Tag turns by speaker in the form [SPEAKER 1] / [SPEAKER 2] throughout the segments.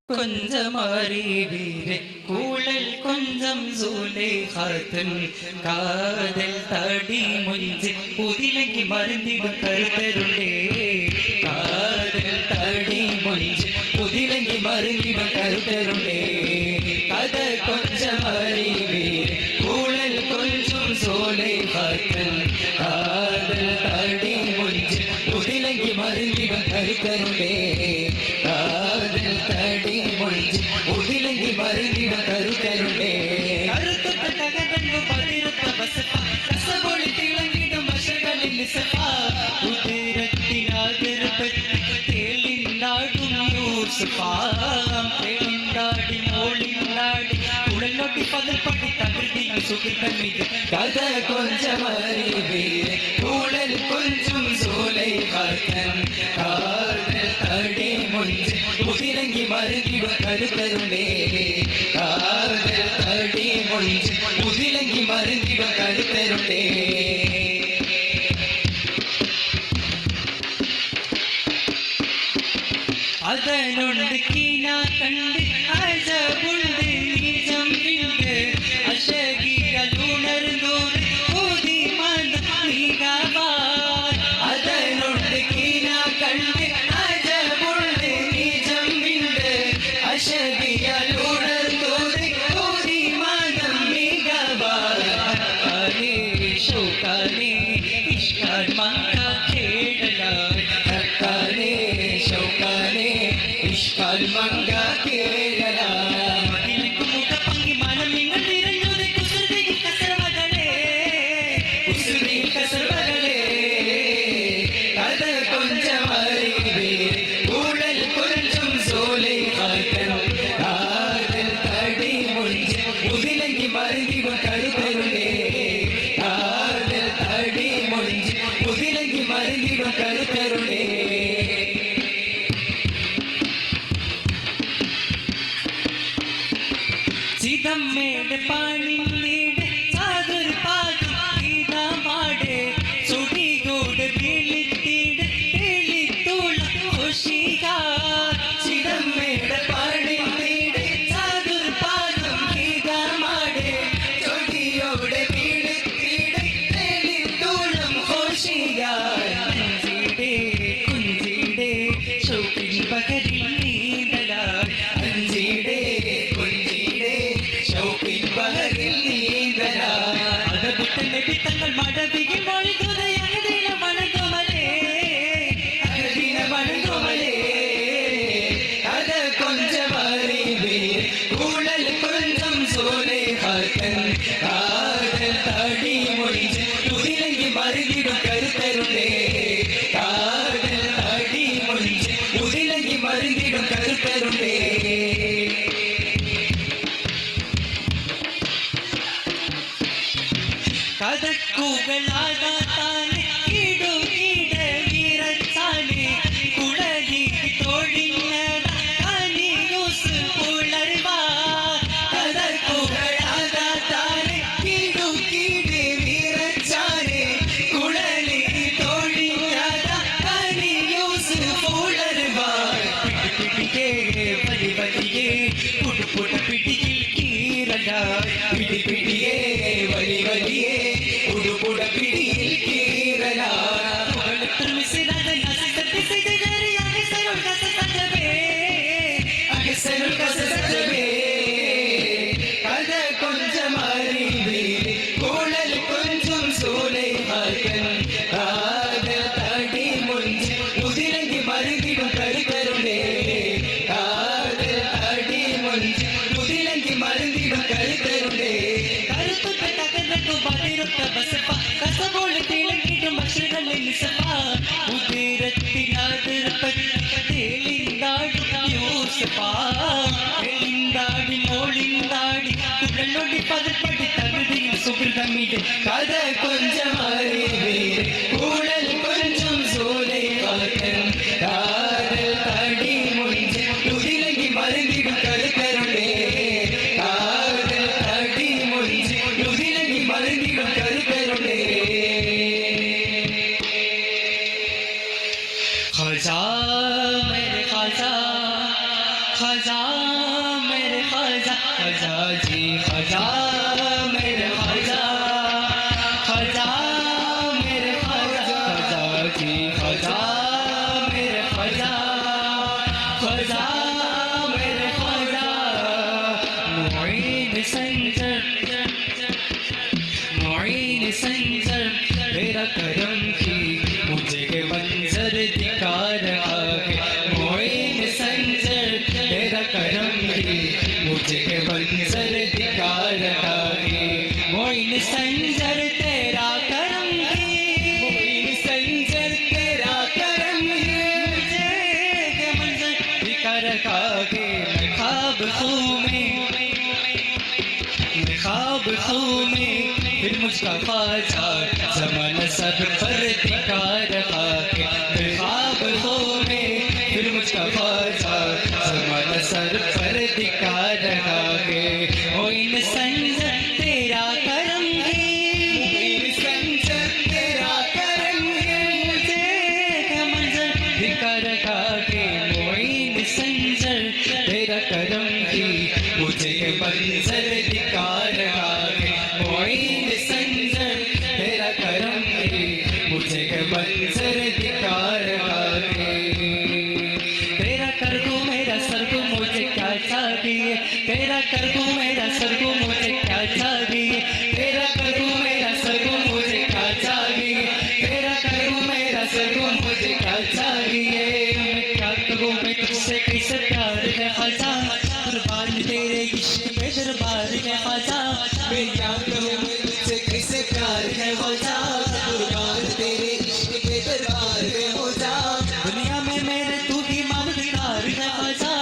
[SPEAKER 1] கொஞ்சம் அறிவீரே கூழல் கொஞ்சம் சூலேகாத்தன் காதல் தடி முஞ்சி புதிலங்கி மருந்திடும் கருத்தருளே காதல் தடி முஞ்சி புதிலங்கி மருந்திடும் கருத்தருளே கத கொஞ்சம் அறிவீரே கூழல் கொஞ்சம் சூலேகாத்தன் காதல் தடி முஞ்சி புதிலங்கி மருந்திடும் கருத்தருளே காதல் தடி முஞ்சி உதிலங்கி மருந்திட கருத்தருளே கருத்துட்ட தகதங்கு பதிருத்த வசப்பா கசபொழி திளங்கிடும் வசகளின் நிசப்பா உதிரத்தினாதிருப்பத்தி தேளிந்தாடும் யூசுப்பா தேளிந்தாடி மோளிந்தாடி உடல் நோட்டி பதற்பட்டி தகுதியும் சுகிர்தன் மீது கத கொஞ்சம் அறிவீரே ஊழல் கொஞ்சம் சோலை காத்தன் காதல் தடி முஞ்சி உதிரங்கி மருந்திடும் கருத்தருளே காதல் தடி முஞ்சி உதிரங்கி மருந்திடும் கருத்தருளே அதனொன்று கீனா கண்டு அழகுண்டு நீஜம் விண்டு அழகிகள் உணர்ந்தோர் ஊதி மனம் மிகவார் அதனொன்று கீனா கண்டு அழகுண்டு நீஜம் விண்டு அழகிகள் உணர்ந்தோர் ஊதி மனம் மிகவார் அலே ஷோகாலே இஷ்கார் மங்கா கேடலார் அக்காலே ஷோகாலே ഇഷ്കാൽ മംഗ കേരള മതിലക്ക് മുഖപങ്കി മനം നിങ്ങൾ നിറഞ്ഞത് കുസൃതി കസർവകളെ കുസൃതി കസർവകളെ കഥ കൊഞ്ചം അറിവേ ഊഴൽ കൊഞ്ചം സോലെ കാത്തൻ കാതൽ തടി മുഞ്ചി ഉതിലങ്കി മരുന്നിടും കരുത്തരുളേ കാതൽ തടി മുഞ്ചി ഉതിലങ്കി മരുന്നിടും കരുത്തരുളേ ചിദമ്മേടെ പാണിന്നീടെ സാധുർ പാതു ഗീതമാടെ സുടികൂടെ വിളിത്തീടെ തെളിത്തുള്ള ഖുഷികാർ ചിദമ്മേടെ പാണിന്നീടെ സാധുർ പാതു ഗീതമാടെ സുടിയോടെ വിളിത്തീടെ തെളിത്തുള്ള ഖുഷികാർ കുഞ്ചിടെ കുഞ്ചിടെ ഷൗക്കിൻ പകരിൽ നീന്തലാർ കുഞ്ചിടെ തങ്ങൾ മടവിയിൽ മൊഴിതുതേ അകതിന വണങ്ങുമലേ അകതിന വണങ്ങുമലേ കഥ കൊഞ്ചം അറിവേ ഊഴൽ കൊഞ്ചം സോലെ കാത്തൻ കാതൽ തടി മുഞ്ചി ഉതിലങ്കി മരുന്നിടും കരുത്തരുളേ കാതൽ തടി മുഞ്ചി ഉതിലങ്കി മരുന്നിടും കരുത്തരുളേ കഥക്കുകളാകാത്താനെ ഇടുകിട വീരത്താനെ കുളരി തൊഴിഞ്ഞട കനിയൂസ് പുലർവാ കഥക്കുകളാകാത്താനെ ഇടുകിട വീരച്ചാനെ കുളരി തൊഴിഞ്ഞട കനിയൂസ് പുലർവാ പിടിപിടിയേ വലി വലിയേ പുടുപുട പിടിയിൽ കീറല പിടിപിടിയേ വലി വലിയേ ഉടുപുട പിടിയിൽ കീറല മിസിനാഥ നസിസത്തി സിജരി അഹസനുൽ കസസജബേ അഹസനുൽ കസസജബേ കഥ കൊഞ്ചം അറിവേ കൂളൽ കൊഞ്ചം സോലെ കാത്തൻ കാതൽ തടി മുഞ്ചി ഉതിലങ്കി മരുന്നിടും കരുത്തരുളേ കാതൽ തടി മുഞ്ചി ഉതിലങ്കി മരുന്നിടും കരുത്തരുളേ കരുത്തുറ്റ തകർന്നു പതിരുത്ത ബസപ്പ കസബോളി തിളങ്ങിടും ഭക്ഷണങ്ങളിൽ നിസപ്പ ഉദരത്തിനാതിർപ്പത്തി തേളിന്താടി യൂസപ്പ തേളിന്താടി മോളിന്താടി കുഴലൊടി പതിപ്പടി തകുതിയിൽ സുഹൃതമിട് കഥ കൊഞ്ചം അറിവേ ഊഴൽ കൊഞ്ചം സോലെ കാത്തൻ കാതൽ തടി മുഞ്ചി ഉതിലങ്കി മരുന്നിടും കരുത്തരുളേ കാതൽ തടി മുഞ്ചി ഉതിലങ്കി മരുന്നിടും കരുത്തരുളേ ഖസാ മേരെ ഖസാ ഖസാ मेरे ख्वाजा ख्वाजा जी ख्वाजा मेरे ख्वाजा ख्वाजा मेरे ख्वाजा ख्वाजा जी ख्वाजा मेरे ख्वाजा ख्वाजा मेरे ख्वाजा मुईन संजर मुईन संजर तेरा करम की मुझे मंजर दिखा रहा है मुईन संजर तेरा करम की मुझे मंजर दिखा रहा है मुईन संजर तेरा करम की मुईन संजर तेरा करम है मुझे मंजर दिखा रहा है मैं ख्वाब खू में फिर मुझका ख्वाजा ज़माना सब पर दिखा रहा है मैं ख्वाब खू में फिर मुझका ख्वाजा ज़माना सर पर दिखा रहा है मोइन संजर तेरा करम है मोइन संजर तेरा करम है मुझे मंजर दिखा रहा है मोइन संजर तेरा करम है मुझे मंजर दिखा रहा है मोइन संजर तेरा करम है मुझे मंजर दिखा रहा है तेरा कर दूं मेरा सर को मुझे क्या चाहिए तेरा कर दूं मेरा सर को मुझे क्या चाहिए तेरा कर दूं मेरा सर को मुझे क्या चाहिए तेरा कर दूं मेरा सर को मुझे क्या चाहिए मैं क्या करूं मैं तुझसे कैसे प्यार है ख्वाजा कुर्बान तेरे इश्क पे दरबार है ख्वाजा मैं क्या करूं मैं तुझसे कैसे प्यार है ख्वाजा कुर्बान तेरे इश्क पे दरबार है ख्वाजा दुनिया में मेरे तू ही मददगार है ख्वाजा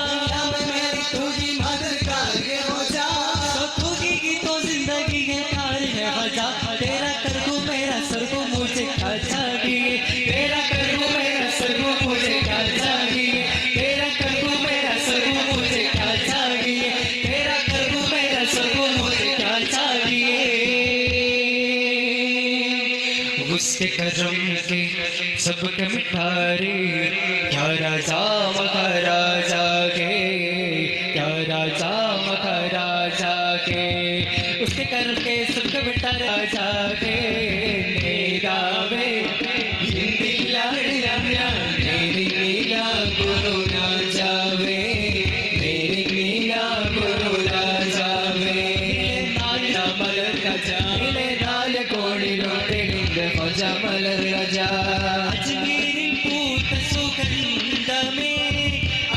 [SPEAKER 1] दुनिया में मेरे तू ही मददगार है ख्वाजा तो तू ही की तो जिंदगी है प्यार है ख्वाजा तेरा कर दूं मेरा सर को मुझे क्या चाहिए तेरा कर दूं मेरा सर को मुझे क्या चाहिए तेरा कर दूं मेरा सर को मुझे क्या चाहिए तेरा कर दूं मेरा सर को मुझे क्या चाहिए उसके करम के सबके मिठारे क्या राजा महाराजा के क्या राजा महाराजा के उसके करम के सबके मिठा राजा के मेरा वे हिंदी लाड़िया मेरी नीला गुरु ना जावे मेरी नीला गुरु ना जावे नाला मलर राजा मेरे नाल कोड़ी रोटे लिंग ख्वाजा मलर राजा अजमेरी पूत सुगंध में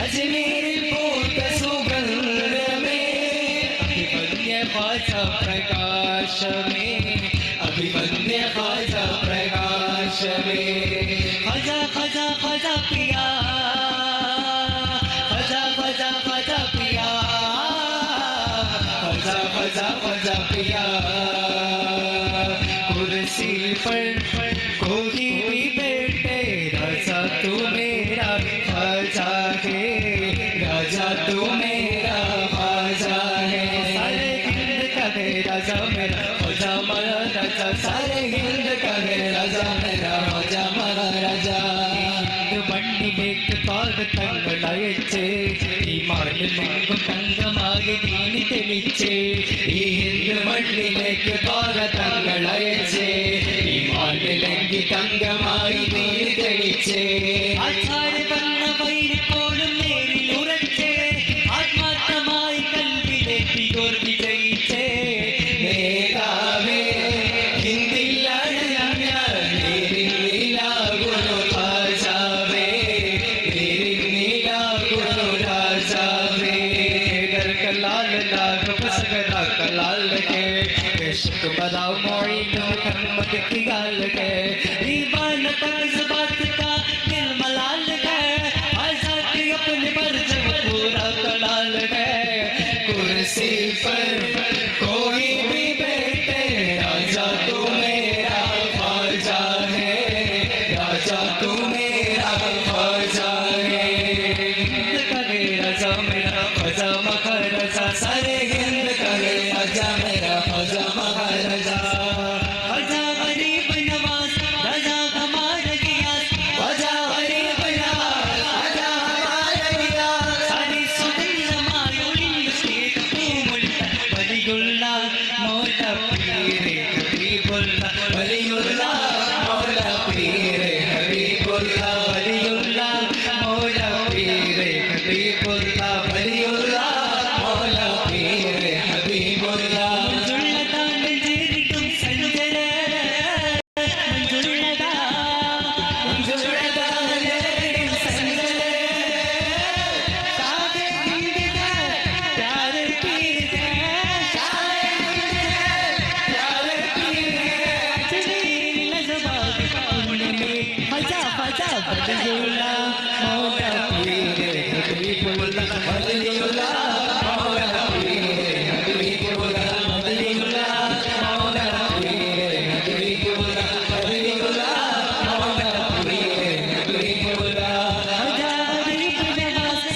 [SPEAKER 1] अजमेरी पूत सुगंध में अभिमन्य ख्वाजा प्रकाश में अभिमन्य ख्वाजा प्रकाश में ख्वाजा ख्वाजा ख्वाजा पिया ख्वाजा ख्वाजा ख्वाजा पिया ख्वाजा ख्वाजा ख्वाजा पिया कुर्सी पर कोई भी बैठे राजा तू मेरा ख्वाजा है राजा तू मेरा ख्वाजा है सारे हिंद का है राजा मेरा ख्वाजा मेरा राजा सारे हिंद का है राजा मेरा ख्वाजा मेरा राजा മണ്ണിലേക്ക് പാകത്തങ്ങളയച്ച് ഈ മാലിന്യം തങ്കമായി നീനി തെളിച്ച് ഈ ഹിന്ദു മണ്ണിലേക്ക് പാകത്തങ്ങളയച്ച് ഈ മാലിന്യം തങ്കമായി നീനി തെളിച്ച് ആചാര്യ വന്ന വൈരിപ്പോഴും നേരിൽ ഉറച്ച് ആത്മാർത്ഥമായി കൽവിലേക്ക് വിജയിച്ച് നേതാവേ ഹിന്ദിലാണ് ഞാൻ മേരി നീലാ ഗുരു ഖാജാവേ മേരി നീലാ ഗുരു രാജാവേ घर का लाल लाग बस गला का लाल के इश्क बड़ा मोइन मोहम्मद की